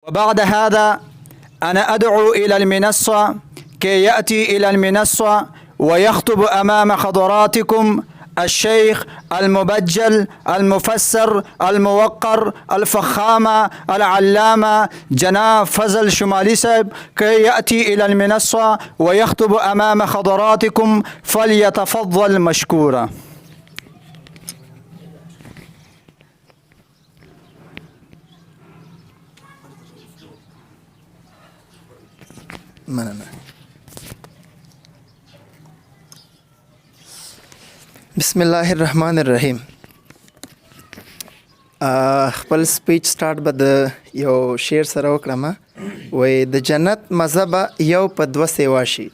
وبعد هذا أنا أدعو إلى المنصة كي يأتي إلى المنصة ويخطب أمام حضراتكم الشيخ المبجل المفسر الموقر الفخامة العلامة جناب فضل شمالي صاحب كي يأتي إلى المنصة ويخطب أمام حضراتكم فليتفضل مشكورا. بسم الله الرحمن الرحیم. خپل سپیچ سٹارټ به د یو شعر سره وکړم. وایي د جنت مزه به یو په دوه سیوا شي،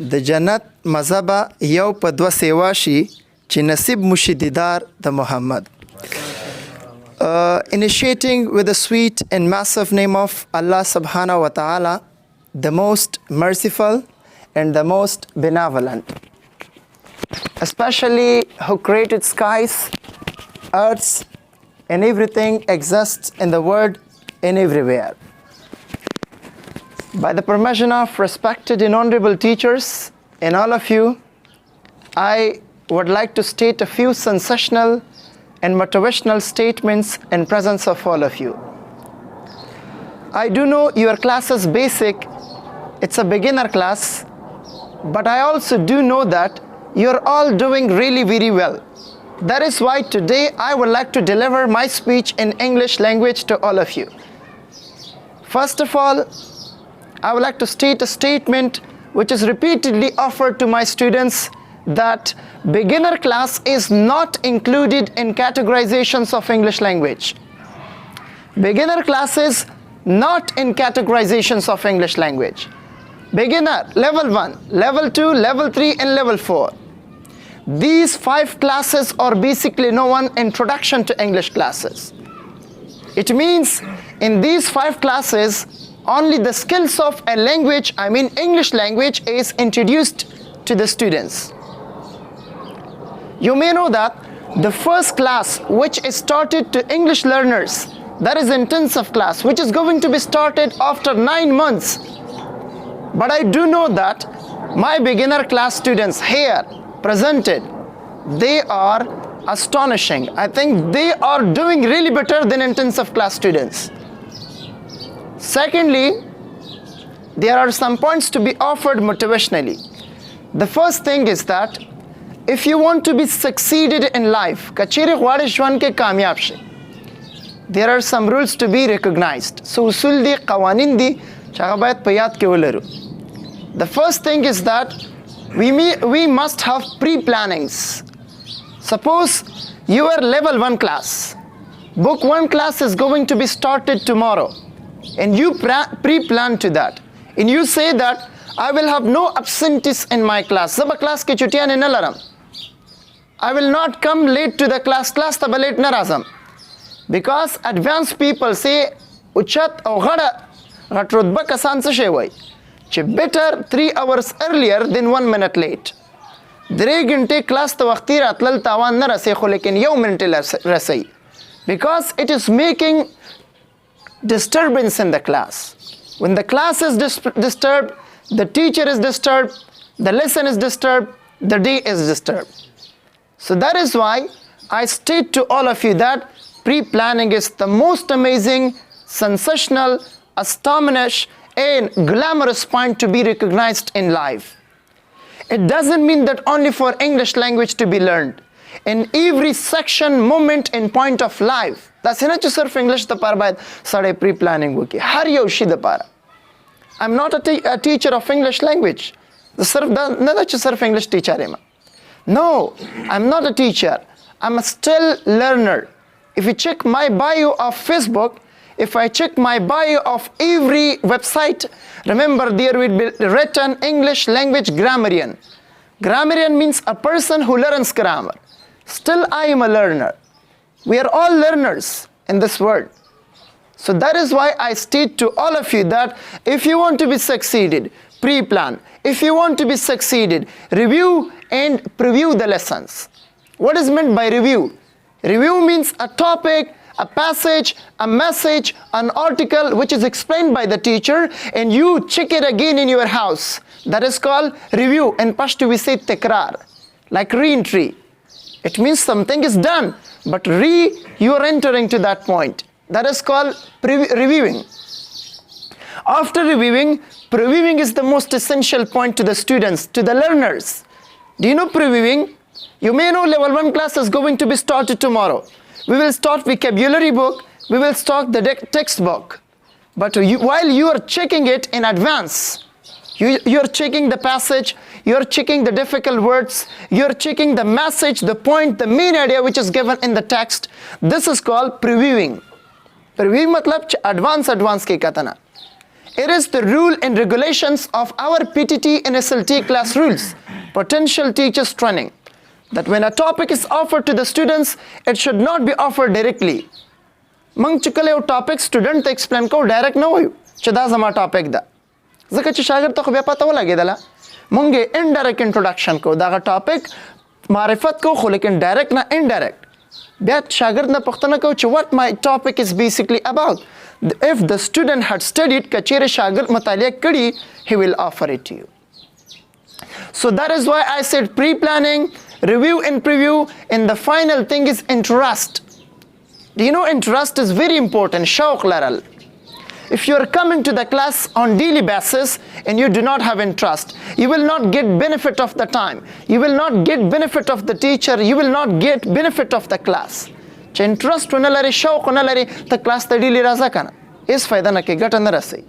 د جنت مزه به یو په دوه سیوا شي چې نصیب مو شي دیدار د محمد. Initiating with the sweet and massive name of Allah subhanahu wa ta'ala, the most merciful and the most benevolent, especially who created skies, earths, and everything exists in the world and everywhere. By the permission of respected and honorable teachers and all of you, I would like to state a few sensational and motivational statements in presence of all of you. I do know your class is basic, it's a beginner class, but I also do know that you're all doing really very well. That is why today I would like to deliver my speech in English language to all of you. First of all, I would like to state a statement which is repeatedly offered to my students, that beginner class is not included in categorizations of English language. Beginner class is not in categorizations of English language. Beginner, level 1, level 2, level 3 and level 4. These 5 classes are basically known introduction to English classes. It means in these 5 classes only the skills of a language, I mean English language, is introduced to the students. You may know that the first class which is started to English learners, that is intensive class, which is going to be started after 9 months. But I do know that my beginner class students here presented, they are astonishing. I think they are doing really better than intensive class students. Secondly, there are some points to be offered motivationally. The first thing is that if you want to be succeeded in life, there are some rules to be recognized. So usul di, qawanin di, chagabayat payat ke ularu. The first thing is that we must have pre-plannings. Suppose you are level 1 class. Book 1 class is going to be started tomorrow. And you pre-plan to that. And you say that I will have no absentees in my class. Zaba class ke chutiyan in alaram. I will not come late to the class taba late na razam. Because advanced people say, uchat or ghatrudba kasan sa shewai. Better 3 hours earlier than 1 minute late. 3 ghante class ta waqti ratlal tawan na rase kho lekin yaw minute rasai. Because it is making disturbance in the class. When the class is disturbed, the teacher is disturbed, the lesson is disturbed, the day is disturbed. So that is why I state to all of you that pre-planning is the most amazing, sensational, astonishing and glamorous point to be recognized in life. It doesn't mean that only for English language to be learned. In every section, moment and point of life. That's not just surf English the par sade pre-planning wuki. Har yoshi the para. I'm not a teacher of English language. The surf not just surf English teacher ema. No, I'm not a teacher. I'm a still learner. If you check my bio of Facebook, if I check my bio of every website, remember there will be written English language grammarian. Grammarian means a person who learns grammar. Still I am a learner. We are all learners in this world. So that is why I state to all of you that if you want to be succeeded, pre-plan. If you want to be succeeded, review and preview the lessons. What is meant by review? Review means a topic, a passage, a message, an article which is explained by the teacher, and you check it again in your house. That is called review. In Pashto we say tikrar, like re-entry. It means something is done, but you are entering to that point. That is called reviewing. After reviewing, previewing is the most essential point to the students, to the learners. Do you know previewing? You may know level 1 class is going to be started tomorrow. We will start vocabulary book, we will start the textbook. But while you are checking it in advance, you are checking the passage, you are checking the difficult words, you are checking the message, the point, the main idea which is given in the text. This is called previewing. Previewing matlab advance ke katana. It is the rule and regulations of our PTT and SLT class rules, potential teachers training, that when a topic is offered to the students, it should not be offered directly. Mang chikale yo topic student te explain ko direct na hoyu chada zama topic da zaka chi shagird to bya pata wala gedala munge indirect introduction ko da topic marifat ko kho lekin direct na indirect bya shagird na pachtana ko chi what my topic is basically about. If the student had studied kachere shagird mutaliya kadi, he will offer it to you. So that is why I said pre-planning, review and preview, and the final thing is interest. Do you know interest is very important, shauq laral. If you are coming to the class on daily basis and you do not have interest, you will not get benefit of the time, you will not get benefit of the teacher, you will not get benefit of the class. Che interest na lari, shauq na lari, ta class ta daily raza kana is faida na ke gata na rasi.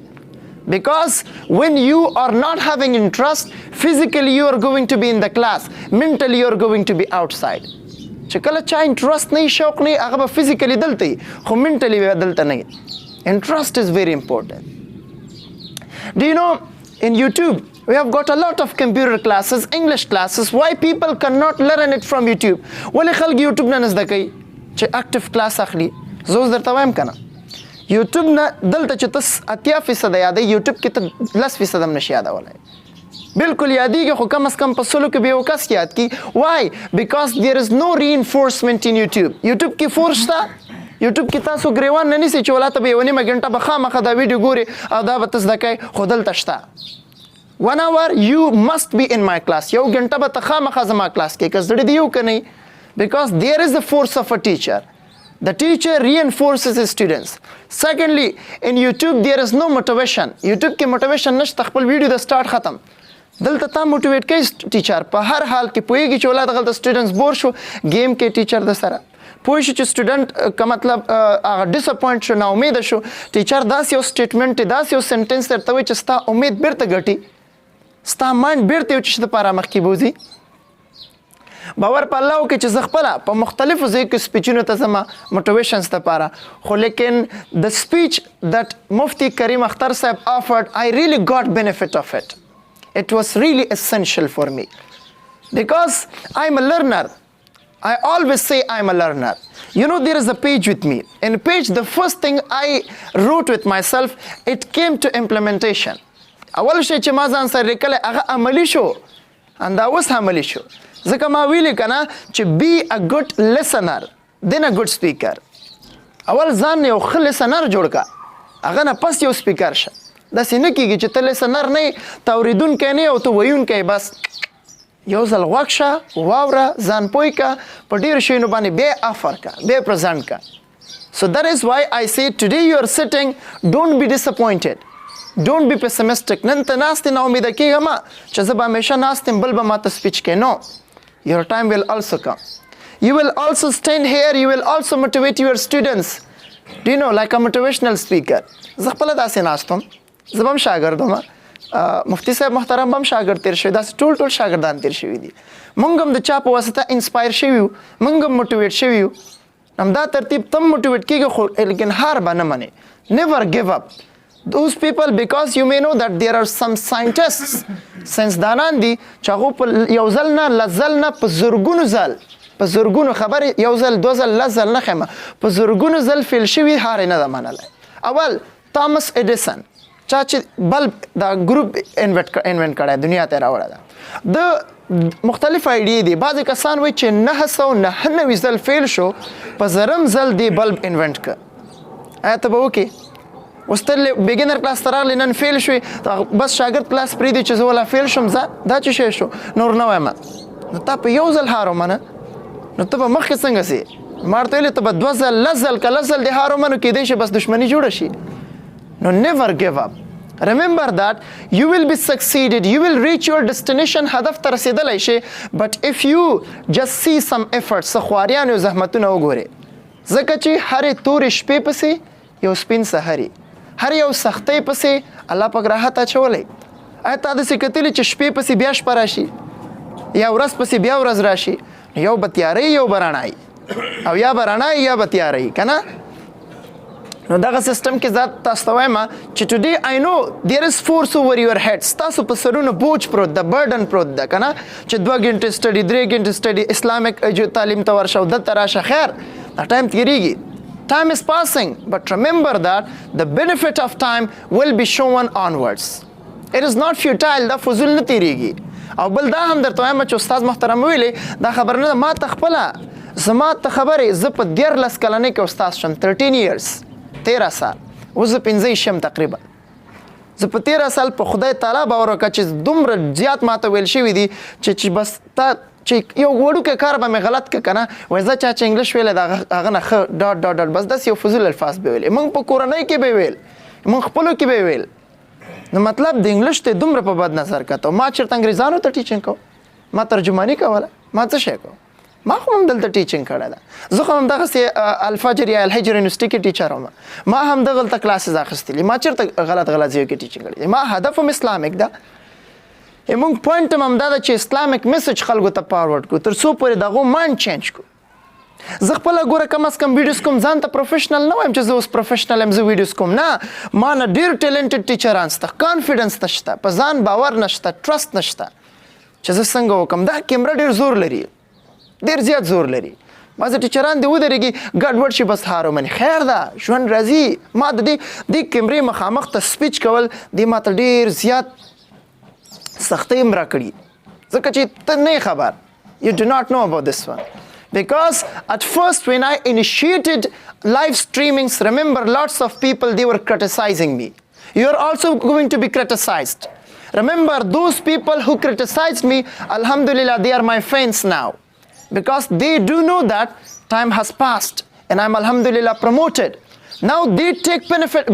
Because when you are not having interest, physically you are going to be in the class, mentally you are going to be outside. Che kala cha interest nahi, shauq nahi, aga ba physically dalti, kho mentally ba dalta nahi. Interest is very important. Do you know, in YouTube, we have got a lot of computer classes, English classes. Why people cannot learn it from YouTube? Wali khalq YouTube na nazdakai, che active class akhli. Zoz dar tawaim kana. YouTube na dalta che tas atya feesad yaad hai, YouTube ki ta 10% am nashi yaad wala hai. बिल्कुल यादी के हुक्म अस कम पसलो के बेवकस याद की. Why? Because there is no reinforcement in YouTube. YouTube की force था. YouTube की तासो ग्रेवान नहीं से चोला तबे वनी में घंटा बखा मखदा वीडियो गोरे आधा बतस दकाय खुदल तश्ता. 1 hour you must be in my class. यो घंटा बतखा मखा class के कसदड़ी दियो के नहीं. Because there is the force of a teacher. The teacher reinforces his students. Secondly, in YouTube there is no motivation. YouTube के motivation नश तखपल वीडियो द स्टार्ट खत्म. दलता ता motivate के टीचर पर हर हाल के पोएगी चोला दखल स्टूडेंट्स बोर शो गेम के teacher the सारा पोइश च स्टूडेंट का मतलब डिसअपॉइंट शो ना उम्मीद शो टीचर दास यो स्टेटमेंट दास यो सेंटेंस तर तवे चस्ता उम्मीद बिरत गटी स्ता माइंड बिरत यो चस्ता पारा मखकी बोजी बावर पल्लाओ के चीज खपला पर मुख्तलिफ ज़े के स्पीचों तज़मा मोटिवेशंस त पारा खो लेकिन the speech that Mufti Karim Akhtar साहब offered, I really got benefit of it. It was really essential for me because I'm a learner. I always say I'm a learner. You know, there is a page with me. In a page, the first thing I wrote with myself, it came to implementation. أول شيء كمازان صار ركله أغا عملي شو، and that was عملي شو. زكما ما ويلي كنا to be a good listener, then a good speaker. أول زان يو خل listener جوركا. أغا نا بس يو speaker ش. دا سينكي كي تل listener نه توريدون كني أو تويون كي بس. يوزل غوكشا واورا زان بويكا بدير شيء نباني بي أفركا بي present كا. So that is why I say today you are sitting, don't be disappointed. Don't be pessimistic. Nanta nasti na umida ki gama. Chazaba mesha nasti balba mata speech ke. No. Your time will also come. You will also stand here. You will also motivate your students. Do you know, like a motivational speaker. Zakpala dasi nastum. Zabam shagardoma. Mufti sahib muhtaram bam shagard tir shwi. Dasi tool shagardan tir shwi di. Mungam the chap wasata inspire shwi. Mungam motivate shwi. Namda tartib tam motivate ki ge lekin har ba na mane. Never give up. Those people, because you may know that there are some scientists since danandi chago yawzalna lazalna pazurgunu zal pazurgunu khabar yawzal dozal lazal na khema pazurgunu zal fil shiwi harina da manala awal Thomas Edison chachi bulb the group invent kada duniya te rawada the مختلف آیډیې دي. بعضې کسان وایي چې 999 ځل فیل شو په زرم ځل دې بلب انوینټ کړه. آیا ته به وکړې؟ اوس ته بګینر کلاس ته راغلی نن فیل شوې بس شاګرد کلاس پرېږدي چې زه ولا فیل شم ځه دا چې شی شو نور نه وایم نو تا په یو ځل هارومه نه نو ته به مخکې څنګه سې ما ورته ویلې ته به 2 ځل 10 ځل که 10 ځل دې هارومه نو کېدی شي بس دښمني جوړه شي. نو never give up. Remember that you will be succeeded, you will reach your destination, هدف ته رسېدلی شي. But if you just see some efforts خواريان او زحمتونه وګورې ځکه چې هرې تورې شپې پسې یو سپین سحري هر یو سختۍ پسې الله پاک راحت اچولی. آیا تا داسې کتلي چې شپې پسې بیا شپه راشي یا ورځ پسې بیا ورځ راشي یو به تیاری یو به رڼایي او یا به رڼایي یا به تیاری که نه. نو دغه سیستم کې زه تاسو ته وایم چې ټوډے آی نو دیر از فورس اوور یور هیډ ستاسو په سرونو بوج پروت ده برډن پروت ده که نه چې 2 غنټې سټډي 3 غنټې سټډي اسلامک تعلیم ته ورشه او دلته راشه خیر دا ټایم تېرېږي. Time is passing, but remember that the benefit of time will be shown onwards. It is not futile, دا فضول نه تیریږي. او بل دا هم درته وایم چې استاد محترم ویلې دا خبر نه ده ما ته خپله زما ته خبرې زه په 13 کلنۍ کې استاد شم 13 years 13 سال اوس زه 15 شم تقریبا زه په 13 سال په خدای تعالی باور وکړه چې دومره زیات ما ته ویل شوي دي چې بس تا چې یو وړوکی کار به مې غلط که که نه وایي زه چا چې انګلیش ویلی د هغه نه ښه ډاټ ډاټ ډاټ بس داسې یو فضول الفاظ به ویلې موږ په کورنۍ کې به ویل موږ خپلو کې به ویل. نو مطلب د انګلیش ته دومره په بد نظر کته ما چېرته انګریزانو ته ټیچینګ کوم ما ترجماني کوله ما څه شی کوم ما خو هم دلته ټیچینګ کړی ده زه خو هم دغسې الفجر یا الحجر یونیورسټي کې ټیچر وم ما هم دغلته کلاسز اخیستلي ما چېرته غلط ځایو کې ټیچینګ کړی دی ما هدف هم اسلامک ده. موږ پوینټ هم همدا ده چې اسلامک میسج خلکو ته فارورډ کړو تر څو پورې د هغو مایند چینج کړو. زه خپله ګوره کم از کم ویډیوز کوم ځان ته پروفیشنل نه وایم چې زه اوس پروفیشنل یم زه ویډیوز کوم نه ما نه ډېر ټیلنټډ ټیچران شته کانفیډنس نشته په ځان باور نشته ټرست نشته چې زه څنګه وکړم. دا کیمره ډېر زور لري ډېر زیات زور لري بعضې ټیچران دې ودرېږي ګډوډ شي بس هارومني خیر ده ژوند راځي. ما د دې کیمرې مخامخ ته سپیچ کول دې ما ته ډېر زیات سختۍ هم راکړي ځکه چې ته نه یې خبر you do not know about this one because at first when I initiated live streamings remember lots of people they were criticizing me. You are also going to be criticized. Remember those people who criticized me alhamdulillah they are my friends now because they do know that time has passed and I'm alhamdulillah promoted. Now they take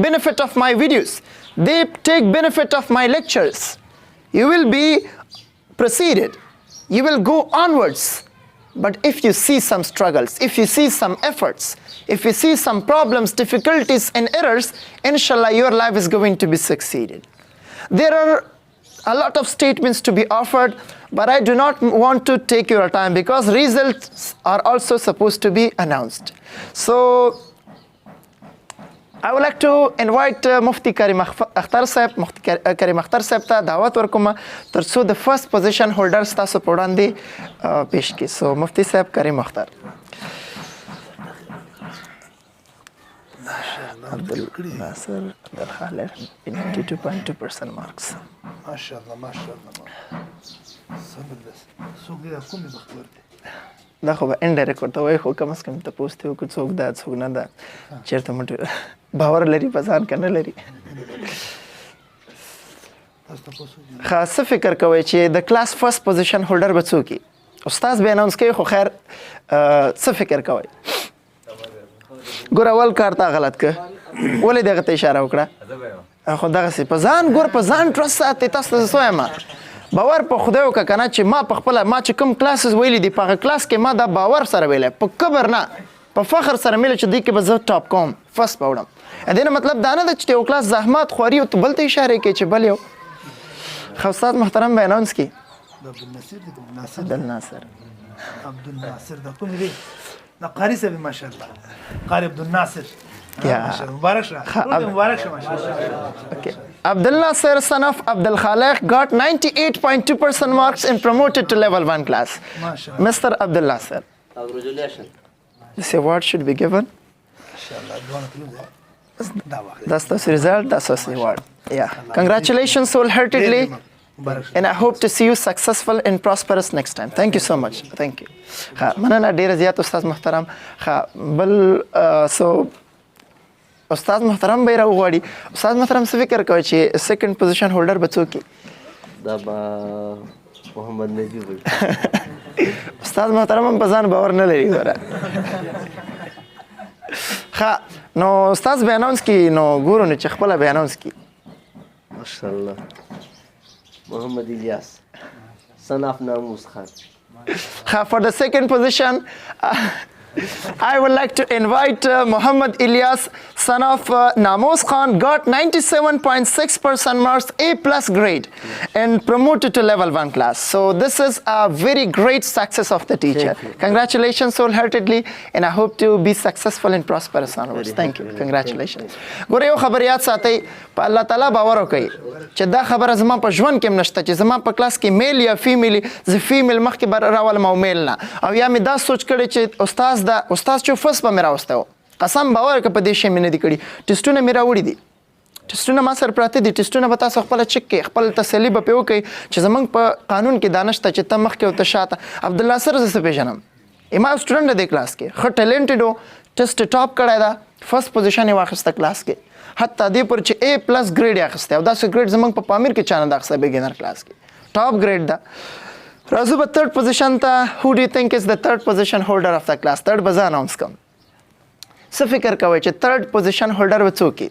benefit of my videos. They take benefit of my lectures. You will be proceeded. You will go onwards. But if you see some struggles, if you see some efforts, if you see some problems, difficulties and errors, inshallah your life is going to be succeeded. There are a lot of statements to be offered, but I do not want to take your time because results are also supposed to be announced. So I would like to invite Mufti Karim Akhtar Sahib, Mufti Karim Akhtar Sahib ته دعوت ورکوم تر څو د فرست پوزیشن هولډر ستاسو په وړاندې پیش کړي. سو مفتی صاحب کریم اختر. عبدالناصر عبدالخالق 92.2% marks. ماشاءالله ماشاءالله صبر بس څوک دې کومې بختور دی دا خو به انډایرکټ ورته وایي خو کم از کم تپوس دې وکړو څوک ده څوک نه ده چېرته موږ باور لري په ځان که نه لري. ښه څه فکر کوئ چې د کلاس فرست پوزیشن هولډر به څوک وي استاد به اناونس کوي خو خیر څه فکر کوئ ګوره اول کار تا غلط که ولې دغه ته اشاره وکړه خو دغسې په ځان ګوره په ځان ټرست ساتې تاسو ته زه وایم باور په خدای وکړه که نه چې ما په خپله ما چې کوم کلاسز ویلي دي په هغه کلاس کې ما دا باور سره ویلی په کبر نه په فخر سره مې چې دې کې به زه ټاپ کوم فرست به وړم. دې نه مطلب دا نه ده چې یو کلاس زحمت خواري او ته بل ته اشاره کوي چې بل یو ښه استاد محترم به اناونس کړي. عبدالناصر دا کوم دی دا قاري صاحب ماشاءالله قاري عبدالناصر مبارک شه مبارک شه ماشاءالله. Okay. Abdulnasir, son of Abdul Khaliq, got 98.2% marks and promoted to level 1 class. Mr. Abdul Nasir. Congratulations. This award should be given. That's the result, that's the award. Yeah. Congratulations wholeheartedly. and I hope to see you successful and prosperous next time. Thank you so much. Thank you. مننه ډیر زیات استاد محترم. بل سو استاد محترم به راوغواړي. استاد محترم څه فکر کوي چې سیکنډ پوزیشن هولډر به څوک دا به محمد نبی وي. استاد محترم هم په ځان باور نه لري ګوره. نو استاد به اناونس کی نو ګورو نه چې خپل به اناونس کی. ماشاءالله محمد الیاس son of ناموس خان. For the second position, I would like to invite Muhammad Ilyas, son of Namoz Khan, got 97.6% marks, A+ grade, and promoted to level 1 class. So this is a very great success of the teacher. Congratulations wholeheartedly, and I hope to be successful and prosperous onwards. Thank you. Congratulations. ګوره یو خبر یاد ساتئ، په الله تعالی باور وکئ چې دا خبره زما په ژوند کې هم نشته چې زما په کلاس کې میل یا فیمیل، زه فیمیل مخکې به راولم او میل نه، او یا مې دا سوچ کړی چې استاد چې فرست به مې راوستی و، قسم باور که په دې شی مې نه دي کړي. ټسټونه مې راوړي دي، ټسټونه ما سره پراته دي، ټسټونه به تاسو خپله چک کړئ، خپل تسلي به پرې وکړئ چې زموږ په قانون کې دا نشته چې ته مخکې او ته شاته. عبدالناصر زه څه پېژنم، ما یو سټوډنټ دی کلاس کې، ښه ټیلنټډ و، ټسټ ټاپ کړی ده، فرست پوزیشن یې واخیسته کلاس کې، حتی دې پورې چې A+ ګریډ یې اخیستی، او داسې ګریډ زموږ په پامیر کې چا نه ده اخیستی بګینر کلاس کې، ټاپ ګریډ ده. راځو به تھرډ پوزیشن ته. هو ډو یو تھنک از د تھرډ پوزیشن هولډر اف د کلاس؟ تھرډ به زه اناونس کوم. څه فکر کوئ چې تھرډ پوزیشن هولډر به څوک وي؟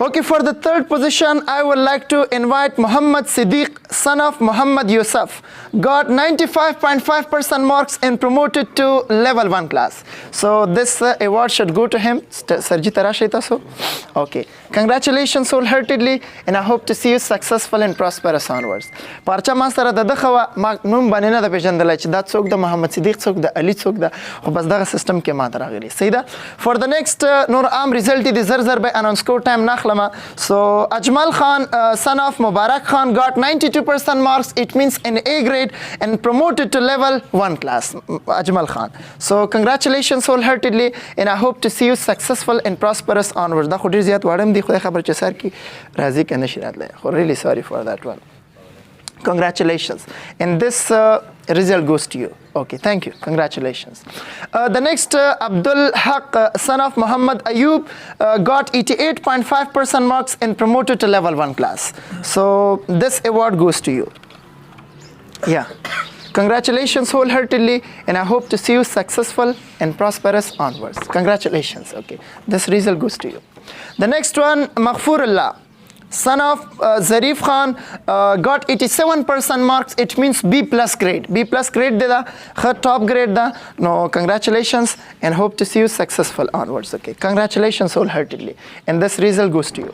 Okay, for the third position, I would like to invite Muhammad Siddiq, son of Muhammad Yusuf, got 95.5% marks and promoted to level 1 class. So this award should go to him. Sarji Tarashi taso. Okay. Congratulations wholeheartedly, and I hope to see you successful and prosperous onwards. Parcha master da dakhawa ma num banena da pejandal چې دا څوک د محمد صدیق څوک د علي څوک د خو بس دغه سیستم کې ما راغلی. صحیح ده. For the next نور عام result دي زر به announce کو time ناخلمه. So Ajmal Khan, son of Mubarak Khan, got 92% marks. It means an A grade and promoted to level 1 class. Ajmal Khan. So congratulations wholeheartedly, and I hope to see you successful and prosperous onwards. دا خو ډیر زیات واړم دی، خدای خبر چې سر کې راځي که نشي راتلی. خو really sorry for that one. Congratulations. And this result goes to you. Okay, thank you. Congratulations. The next, Abdul Haq, son of Muhammad Ayub, got 88.5% marks and promoted to level 1 class. So this award goes to you. Yeah. Congratulations wholeheartedly, and I hope to see you successful and prosperous onwards. Congratulations. Okay, this result goes to you. The next one, Maghfurullah, son of Zarif Khan, got 87% marks. It means B+ grade. B+ grade de da, top grade da. No, congratulations, and hope to see you successful onwards. Okay, congratulations wholeheartedly, and this result goes to you.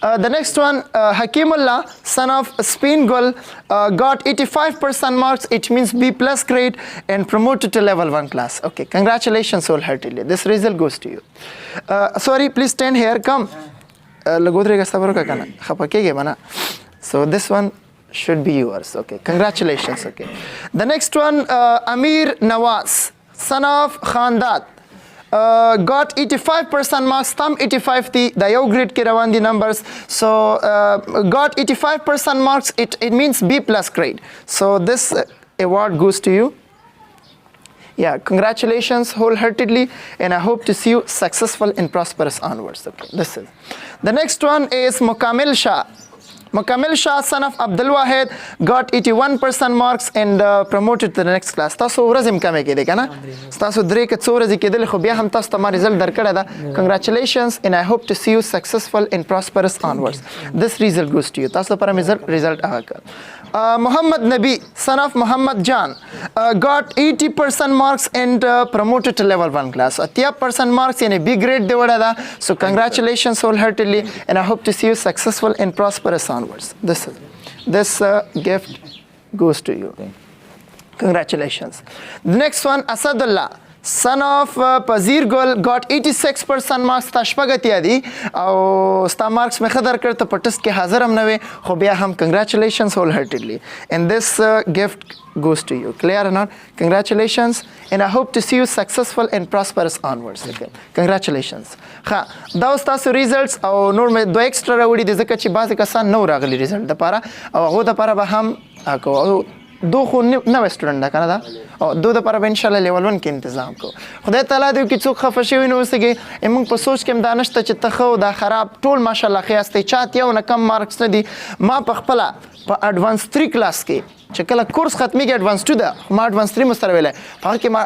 The next one, Hakimullah, son of Spain Gul, got 85% marks. It means B+ grade and promoted to level 1 class. Okay, congratulations wholeheartedly. This result goes to you. Sorry, please stand here. Come. So this one should be yours. Okay, congratulations. Okay, the next one, Amir Nawaz, son of Khandat, got 85% marks. Tam 85 the yo grade ke rawandi numbers. So got 85% marks. It means B+ grade. So this award goes to you. Yeah, congratulations wholeheartedly, and I hope to see you successful and prosperous onwards. Okay, this is. The next one is Mukamil Shah. Mukamil Shah, son of Abdul Wahid, got 81% marks and promoted to the next class. تاسو ورځم کمې کېدې که نه؟ تاسو درې که څو ورځې کېدلې خو بیا هم تاسو ته ما رزلټ درکړی ده. Congratulations, and I hope to see you successful and prosperous onwards. This result goes to you. تاسو لپاره مې result هغه کړ. Muhammad Nabi, son of Muhammad Jan, got 80% marks and promoted to level 1 class. 80% marks in a B grade de vada. So congratulations wholeheartedly, and I hope to see you successful and prosperous onwards. This gift goes to you. Congratulations. The next one, Asadullah, son of Pazir Gul got 86% marks. تا شپږ اتیا دي او ستا مارکس مې ښه درکړ ته په ټسټ کې حاضر هم نه وې خو بیا هم congratulations wholeheartedly and this gift goes to you. Clear or not? Congratulations and I hope to see you successful and prosperous onwards. Okay. Congratulations. ښه دا اوس تاسو ریزلټس او نور مې دوه ایکسټرا راوړي دي ځکه چې بعضې کسان نه راغلي ریزلټ دپاره او هغو دپاره به هم دو خو نوی سټوډنټ ده که نه ده او دو دپاره به انشاءالله لیول 1 کې انتظام کوو خدای تعالی دې وکړي څوک خفه شوي نه اوسېږي موږ په سوچ کې هم دا نشته چې ته ښه او دا خراب ټول ماشاءالله ښه یاستئ چا اتیا نه کم مارکس نه دي ما په خپله په اډوانس 3 کلاس کې چې کله کورس ختمېږي اډوانس 2 ده ما اډوانس 3 مو سره ویلی په هغه کې ما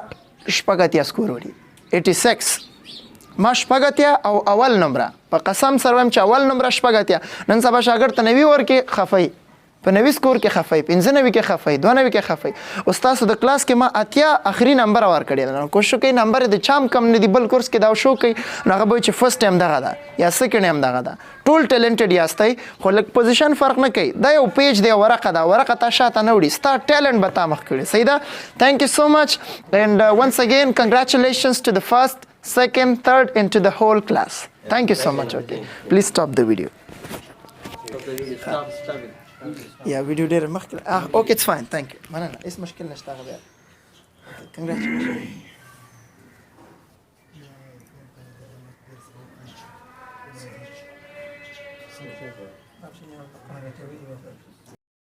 شپږ اتیا سکور وړي 86 ما شپږ اتیا او اول نمره په قسم سره وایم چې اول نمره شپږ اتیا نن سبا شاګرد ته 90 ورکړي خفئ په 90 سکور کې خفئ 95 کې خفئ 92 کې خفئ اوس تاسو د کلاس کې ما اتیا اخري نمبر ورکړی ده کوشش کوئ نمبر د چام کم نه دی بل کورس کې دا شو کوي نو هغه به چې فرست ټایم دغه ده یا سیکنډ ټایم دغه ده ټول ټیلنټډ یاستئ خو لږ پوزیشن فرق نه کوي دا یو پیج دی ورقه ده ورقه تا شاته نه وړي ستا ټیلنټ به تا مخ کړي صحیح ده thank you so much and once again congratulations to the first second third and to the whole class thank you so much okay please stop the video yeah video ډېر مخکې okay it's fine thank you مننه هېڅ مشکل نشته هغه بیا congratulations